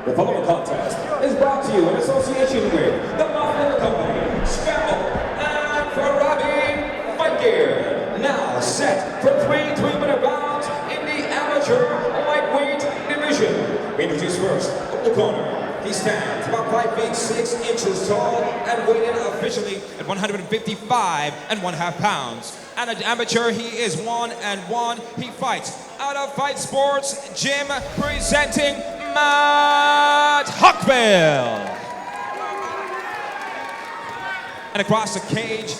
The following contest is brought to you in association with the Muffin Company, Scramble, and Ferrari Fight Gear. Now set for 3 3-minute rounds in the amateur lightweight division. We introduce first the corner. He stands about 5 feet 6 inches tall and weighed in officially at 155.5 pounds. And at amateur, he is 1-1. He fights out of Fight Sports Gym, presenting Matt HUCKVALE. And across the cage,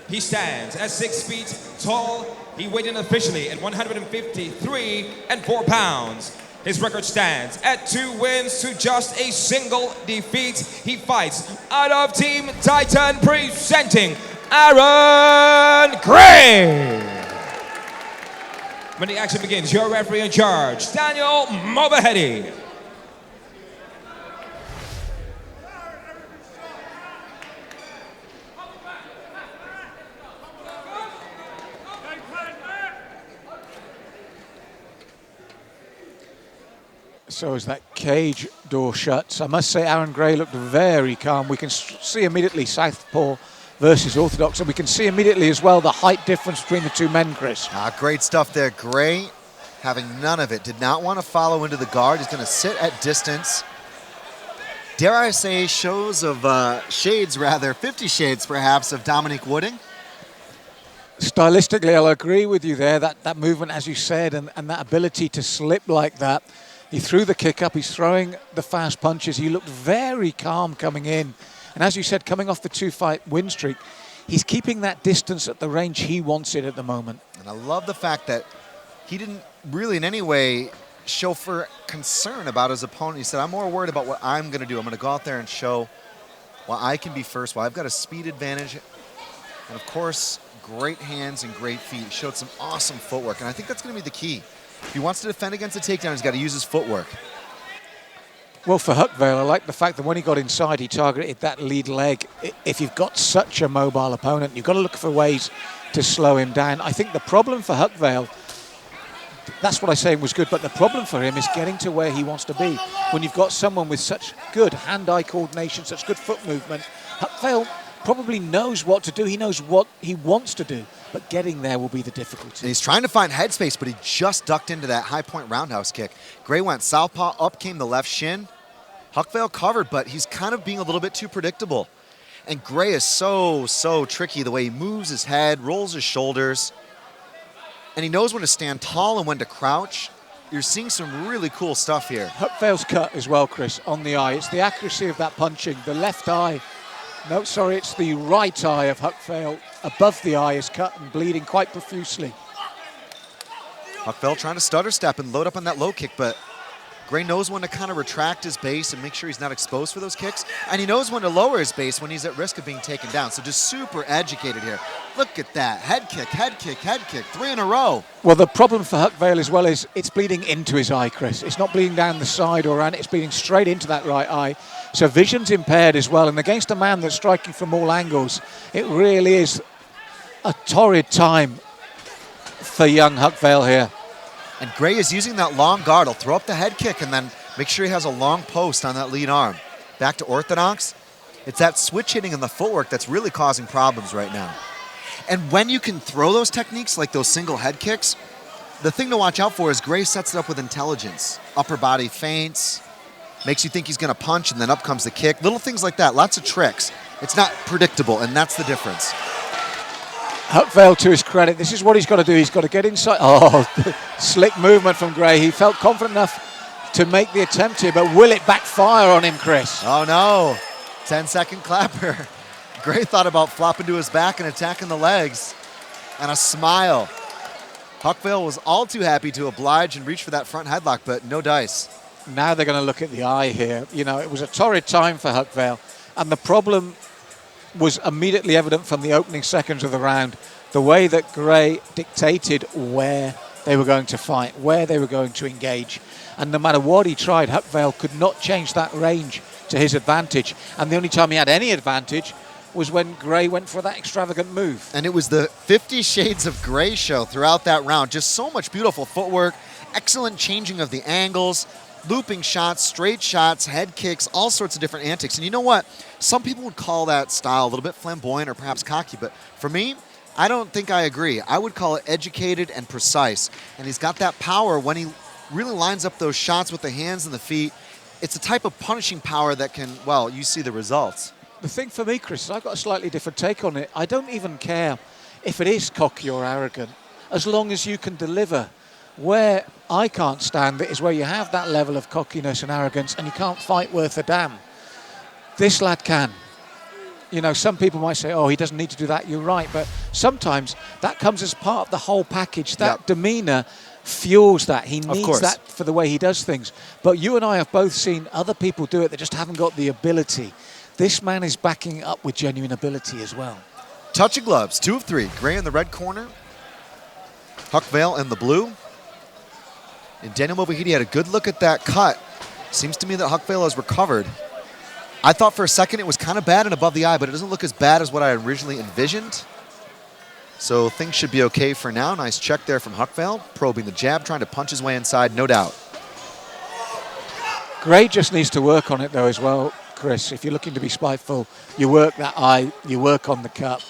he stands at 6 feet tall. He weighed in officially at 153.4 pounds. His record stands at 2 wins to just a single defeat. He fights out of Team Titan, presenting Aaron Gray. When the action begins, your referee in charge, Daniel Movaheady. So as that cage door shuts, I must say Aaron Gray looked very calm. We can see immediately Southpaw versus Orthodox, and we can see immediately as well the height difference between the two men, Chris. Great stuff there. Gray, having none of it, did not want to follow into the guard. He's going to sit at distance. Dare I say shades, 50 shades perhaps, of Dominique Wooding. Stylistically, I'll agree with you there. That movement, as you said, and that ability to slip like that. He threw the kick up, he's throwing the fast punches. He looked very calm coming in. And as you said, coming off the 2-fight win streak, he's keeping that distance at the range he wants it at the moment. And I love the fact that he didn't really in any way show for concern about his opponent. He said, I'm more worried about what I'm going to do. I'm going to go out there and show why I can be first, why I've got a speed advantage. And of course, great hands and great feet. He showed some awesome footwork, and I think that's going to be the key. If he wants to defend against a takedown, he's got to use his footwork. Well, for HUCKVALE, I like the fact that when he got inside, he targeted that lead leg. If you've got such a mobile opponent, you've got to look for ways to slow him down. I think the problem for HUCKVALE, that's what I say was good, but the problem for him is getting to where he wants to be. When you've got someone with such good hand-eye coordination, such good foot movement, HUCKVALE probably knows what to do. He knows what he wants to do, but getting there will be the difficulty. And he's trying to find headspace, but he just ducked into that high-point roundhouse kick. Gray went southpaw, up came the left shin. HUCKVALE covered, but he's kind of being a little bit too predictable. And Gray is so tricky, the way he moves his head, rolls his shoulders, and he knows when to stand tall and when to crouch. You're seeing some really cool stuff here. HUCKVALE's cut as well, Chris, on the eye. It's the accuracy of that punching. The left eye, no, sorry, it's the right eye of HUCKVALE above the eye is cut and bleeding quite profusely. HUCKVALE trying to stutter step and load up on that low kick, but Gray knows when to kind of retract his base and make sure he's not exposed for those kicks. And he knows when to lower his base when he's at risk of being taken down. So just super educated here. Look at that. Head kick, head kick, head kick. 3 in a row. Well, the problem for HUCKVALE as well is it's bleeding into his eye, Chris. It's not bleeding down the side or around. It's bleeding straight into that right eye. So vision's impaired as well. And against a man that's striking from all angles, it really is a torrid time for young HUCKVALE here. And Gray is using that long guard. He'll throw up the head kick and then make sure he has a long post on that lead arm. Back to orthodox. It's that switch hitting and the footwork that's really causing problems right now. And when you can throw those techniques like those single head kicks, the thing to watch out for is Gray sets it up with intelligence. Upper body feints, makes you think he's going to punch, and then up comes the kick. Little things like that, lots of tricks. It's not predictable, and that's the difference. HUCKVALE, to his credit, this is what he's got to do. He's got to get inside. Oh, slick movement from Gray. He felt confident enough to make the attempt here, but will it backfire on him, Chris? Oh, no. 10-second clapper. Gray thought about flopping to his back and attacking the legs. And a smile. HUCKVALE was all too happy to oblige and reach for that front headlock, but no dice. Now they're going to look at the eye here. You know, it was a torrid time for HUCKVALE, and the problem was immediately evident from the opening seconds of the round. The way that Gray dictated where they were going to fight, where they were going to engage. And no matter what he tried, HUCKVALE could not change that range to his advantage. And the only time he had any advantage was when Gray went for that extravagant move. And it was the 50 Shades of Gray show throughout that round. Just so much beautiful footwork, excellent changing of the angles, looping shots, straight shots, head kicks, all sorts of different antics. And you know what? Some people would call that style a little bit flamboyant or perhaps cocky, but for me, I don't think I agree. I would call it educated and precise. And he's got that power when he really lines up those shots with the hands and the feet. It's a type of punishing power that can, well, you see the results. The thing for me, Chris, is I've got a slightly different take on it. I don't even care if it is cocky or arrogant, as long as you can deliver. Where I can't stand it is where you have that level of cockiness and arrogance and you can't fight worth a damn. This lad can. You know, some people might say, oh, he doesn't need to do that. You're right. But sometimes that comes as part of the whole package. That demeanor fuels that. He needs that for the way he does things. But you and I have both seen other people do it that just haven't got the ability. This man is backing up with genuine ability as well. Touch of gloves, 2 of 3. Gray in the red corner, HUCKVALE in the blue. And Daniel Movahidi had a good look at that cut. Seems to me that HUCKVALE has recovered. I thought for a second it was kind of bad and above the eye, but it doesn't look as bad as what I originally envisioned. So things should be okay for now. Nice check there from HUCKVALE, probing the jab, trying to punch his way inside, no doubt. Gray just needs to work on it though as well, Chris. If you're looking to be spiteful, you work that eye, you work on the cut.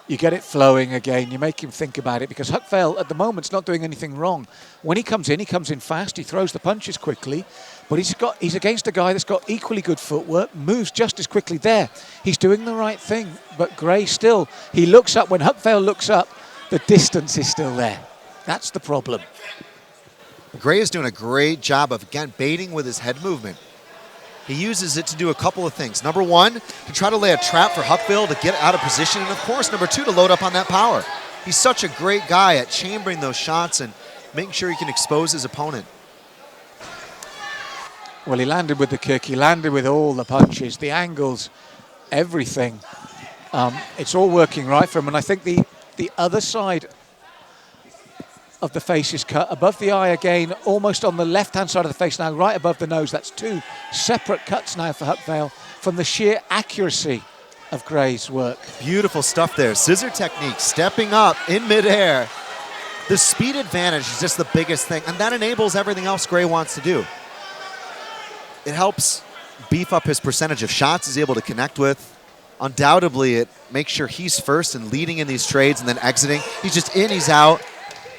You get it flowing again. You make him think about it because HUCKVALE at the moment is not doing anything wrong. When he comes in fast. He throws the punches quickly, but he's against a guy that's got equally good footwork, moves just as quickly there. He's doing the right thing, but Gray still, he looks up. When HUCKVALE looks up, the distance is still there. That's the problem. Gray is doing a great job of, again, baiting with his head movement. He uses it to do a couple of things. Number one, to try to lay a trap for HUCKVALE to get out of position. And of course, number two, to load up on that power. He's such a great guy at chambering those shots and making sure he can expose his opponent. Well, he landed with the kick. He landed with all the punches, the angles, everything. It's all working right for him. And I think the other side of the face is cut above the eye again, almost on the left-hand side of the face now, right above the nose. That's 2 separate cuts now for HUCKVALE from the sheer accuracy of Gray's work. Beautiful stuff there. Scissor technique, stepping up in midair. The speed advantage is just the biggest thing, and that enables everything else Gray wants to do. It helps beef up his percentage of shots he's able to connect with. Undoubtedly, it makes sure he's first and leading in these trades and then exiting. He's just in, he's out.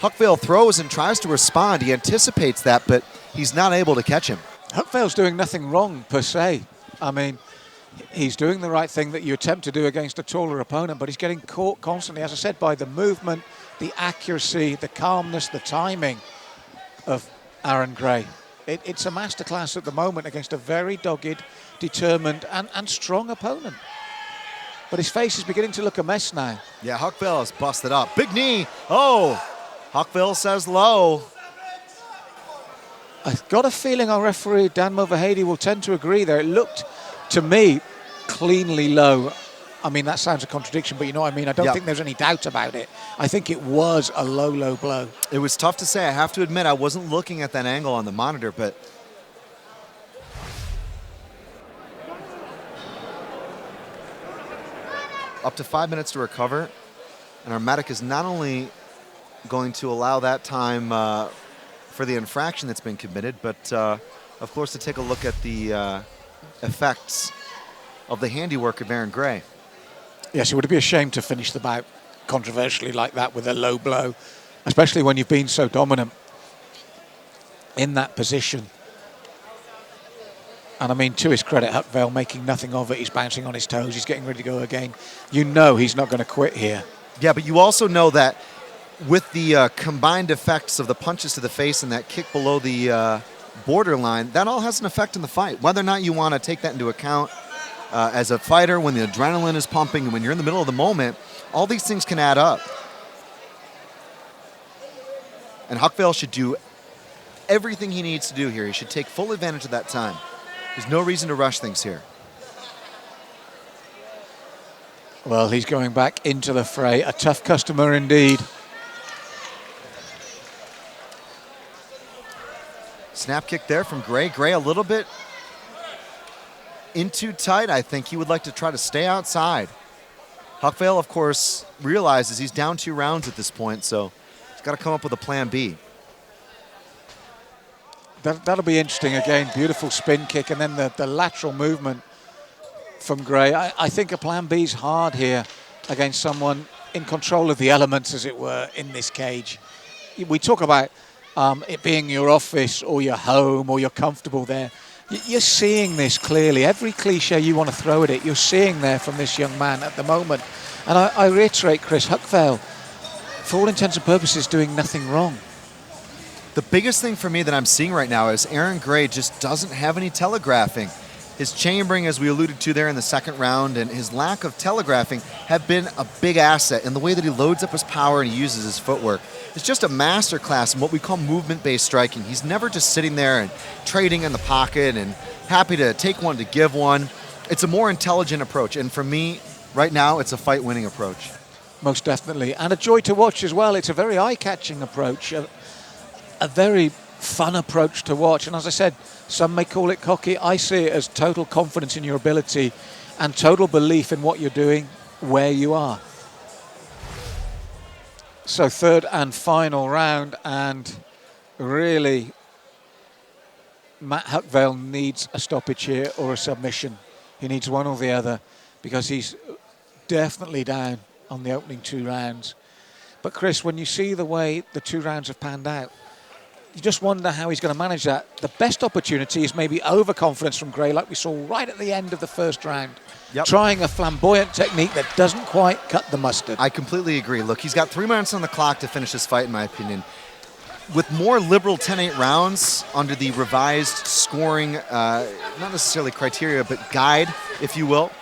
HUCKVALE throws and tries to respond. He anticipates that, but he's not able to catch him. HUCKVALE's doing nothing wrong, per se. I mean, he's doing the right thing that you attempt to do against a taller opponent, but he's getting caught constantly, as I said, by the movement, the accuracy, the calmness, the timing of Aaron Gray. It's a masterclass at the moment against a very dogged, determined, and strong opponent. But his face is beginning to look a mess now. Yeah, HUCKVALE is busted up. Big knee. Oh, HUCKVALE says low. I've got a feeling our referee, Dan Movahidi, will tend to agree there. It looked, to me, cleanly low. I mean, that sounds a contradiction, but you know what I mean? I don't think there's any doubt about it. I think it was a low, low blow. It was tough to say. I have to admit, I wasn't looking at that angle on the monitor, but up to 5 minutes to recover, and our medic is not only going to allow that time for the infraction that's been committed, but of course to take a look at the effects of the handiwork of Aaron Gray. Yes, it would be a shame to finish the bout controversially like that with a low blow, especially when you've been so dominant in that position. And I mean, to his credit, HUCKVALE making nothing of it. He's bouncing on his toes. He's getting ready to go again. You know he's not going to quit here. Yeah, but you also know that with the combined effects of the punches to the face and that kick below the borderline, that all has an effect in the fight. Whether or not you want to take that into account as a fighter, when the adrenaline is pumping and when you're in the middle of the moment, all these things can add up. And HUCKVALE should do everything he needs to do here. He should take full advantage of that time. There's no reason to rush things here. Well, he's going back into the fray. A tough customer indeed. Snap kick there from Gray. Gray a little bit in too tight. I think he would like to try to stay outside. HUCKVALE, of course, realizes he's down 2 rounds at this point, so he's got to come up with a plan B. That'll be interesting again. Beautiful spin kick and then the lateral movement from Gray. I think a plan B is hard here against someone in control of the elements, as it were, in this cage. We talk about it being your office or your home or you're comfortable there. You're seeing this clearly. Every cliche you want to throw at it, you're seeing there from this young man at the moment. And I reiterate, Chris, HUCKVALE, for all intents and purposes, doing nothing wrong. The biggest thing for me that I'm seeing right now is Aaron Gray just doesn't have any telegraphing. His chambering, as we alluded to there in the second round, and his lack of telegraphing have been a big asset in the way that he loads up his power and he uses his footwork. It's just a masterclass in what we call movement-based striking. He's never just sitting there and trading in the pocket and happy to take one to give one. It's a more intelligent approach, and for me, right now, it's a fight-winning approach. Most definitely, and a joy to watch as well. It's a very eye-catching approach, a very fun approach to watch. And as I said, some may call it cocky. I see it as total confidence in your ability and total belief in what you're doing, where you are. So third and final round, and really Matt HUCKVALE needs a stoppage here or a submission. He needs one or the other because he's definitely down on the opening 2 rounds. But Chris, when you see the way the 2 rounds have panned out, you just wonder how he's going to manage that. The best opportunity is maybe overconfidence from Gray, like we saw right at the end of the first round. Yep. Trying a flamboyant technique that doesn't quite cut the mustard. I completely agree. Look, he's got 3 minutes on the clock to finish this fight, in my opinion. With more liberal 10-8 rounds under the revised scoring, not necessarily criteria, but guide, if you will,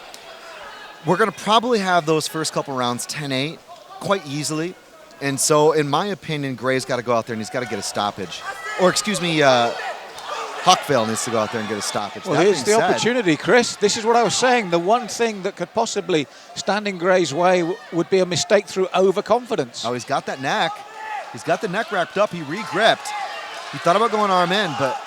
we're going to probably have those first couple rounds 10-8 quite easily. And so, in my opinion, Gray's got to go out there and he's got to get a stoppage. Or, excuse me, HUCKVALE needs to go out there and get a stoppage. Well, here's the opportunity, Chris. This is what I was saying. The one thing that could possibly stand in Gray's way would be a mistake through overconfidence. Oh, he's got that neck. He's got the neck wrapped up. He re-gripped. He thought about going arm in, but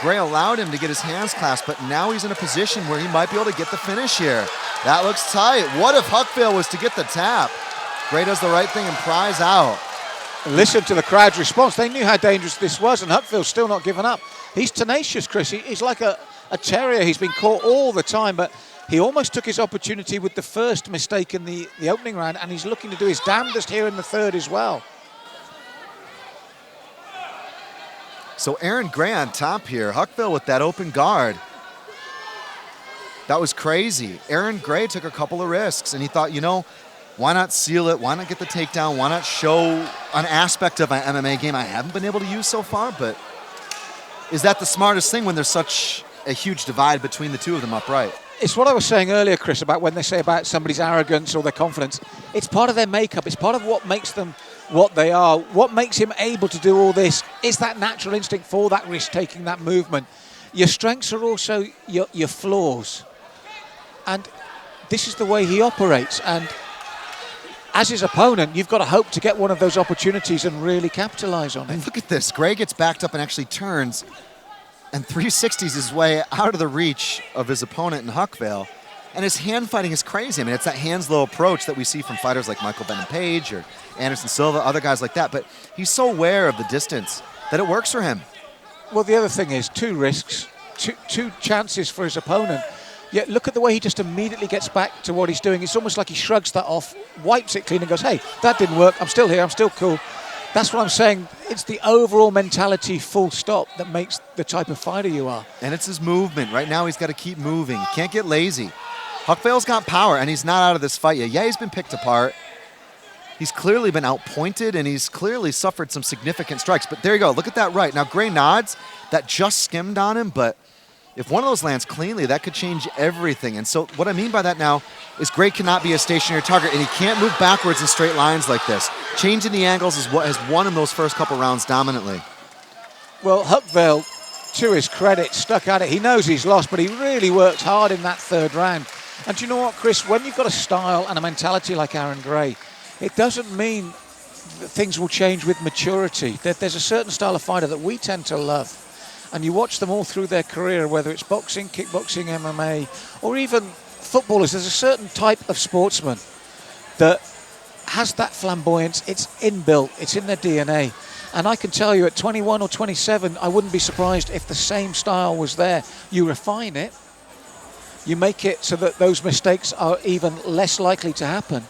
Gray allowed him to get his hands clasped, but now he's in a position where he might be able to get the finish here. That looks tight. What if HUCKVALE was to get the tap? Gray does the right thing and pries out. Listen to the crowd's response. They knew how dangerous this was, and HUCKVALE's still not giving up. He's tenacious, Chris. He's like a terrier. He's been caught all the time, but he almost took his opportunity with the first mistake in the opening round, and he's looking to do his damnedest here in the third as well. So Aaron Gray on top here. HUCKVALE with that open guard. That was crazy. Aaron Gray took a couple of risks, and he thought, you know, why not seal it? Why not get the takedown? Why not show an aspect of my MMA game I haven't been able to use so far? But is that the smartest thing when there's such a huge divide between the two of them upright? It's what I was saying earlier, Chris, about when they say about somebody's arrogance or their confidence. It's part of their makeup. It's part of what makes them what they are. What makes him able to do all this is that natural instinct for that risk-taking, that movement. Your strengths are also your flaws. And this is the way he operates. And as his opponent, you've got to hope to get one of those opportunities and really capitalize on it. And look at this. Gray gets backed up and actually turns and 360s his way out of the reach of his opponent in HUCKVALE. And his hand fighting is crazy. I mean, it's that hands-low approach that we see from fighters like Michael Venom Page or Anderson Silva, other guys like that. But he's so aware of the distance that it works for him. Well, the other thing is 2 risks, two chances for his opponent. Yet look at the way he just immediately gets back to what he's doing. It's almost like he shrugs that off, wipes it clean and goes, hey, that didn't work. I'm still here. I'm still cool. That's what I'm saying. It's the overall mentality, full stop, that makes the type of fighter you are. And it's his movement. Right now he's got to keep moving. He can't get lazy. HUCKVALE's got power, and he's not out of this fight yet. Yeah, he's been picked apart. He's clearly been outpointed, and he's clearly suffered some significant strikes. But there you go. Look at that right. Now, Gray nods. That just skimmed on him, but if one of those lands cleanly, that could change everything. And so what I mean by that now is Gray cannot be a stationary target, and he can't move backwards in straight lines like this. Changing the angles is what has won him those first couple rounds dominantly. Well, HUCKVALE, to his credit, stuck at it. He knows he's lost, but he really worked hard in that third round. And do you know what, Chris? When you've got a style and a mentality like Aaron Gray, it doesn't mean that things will change with maturity. There's a certain style of fighter that we tend to love. And you watch them all through their career, whether it's boxing, kickboxing, MMA, or even footballers. There's a certain type of sportsman that has that flamboyance. It's inbuilt. It's in their DNA. And I can tell you at 21 or 27, I wouldn't be surprised if the same style was there. You refine it. You make it so that those mistakes are even less likely to happen.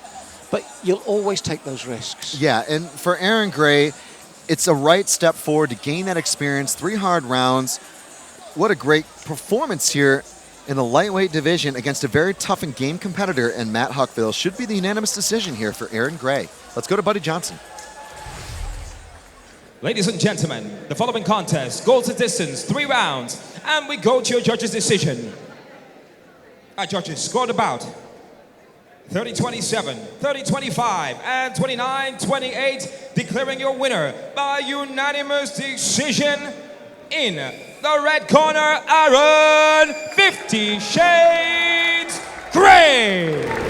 But you'll always take those risks. Yeah, and for Aaron Gray, it's a right step forward to gain that experience. 3 hard rounds. What a great performance here in the lightweight division against a very tough and game competitor, and Matt HUCKVALE. Should be the unanimous decision here for Aaron Gray. Let's go to Buddy Johnson. Ladies and gentlemen, the following contest goes the distance, 3 rounds, and we go to your judges' decision. Our judges scored about 30-27, 30-25, and 29-28, declaring your winner by unanimous decision in the red corner, Aaron 50 Shades Gray.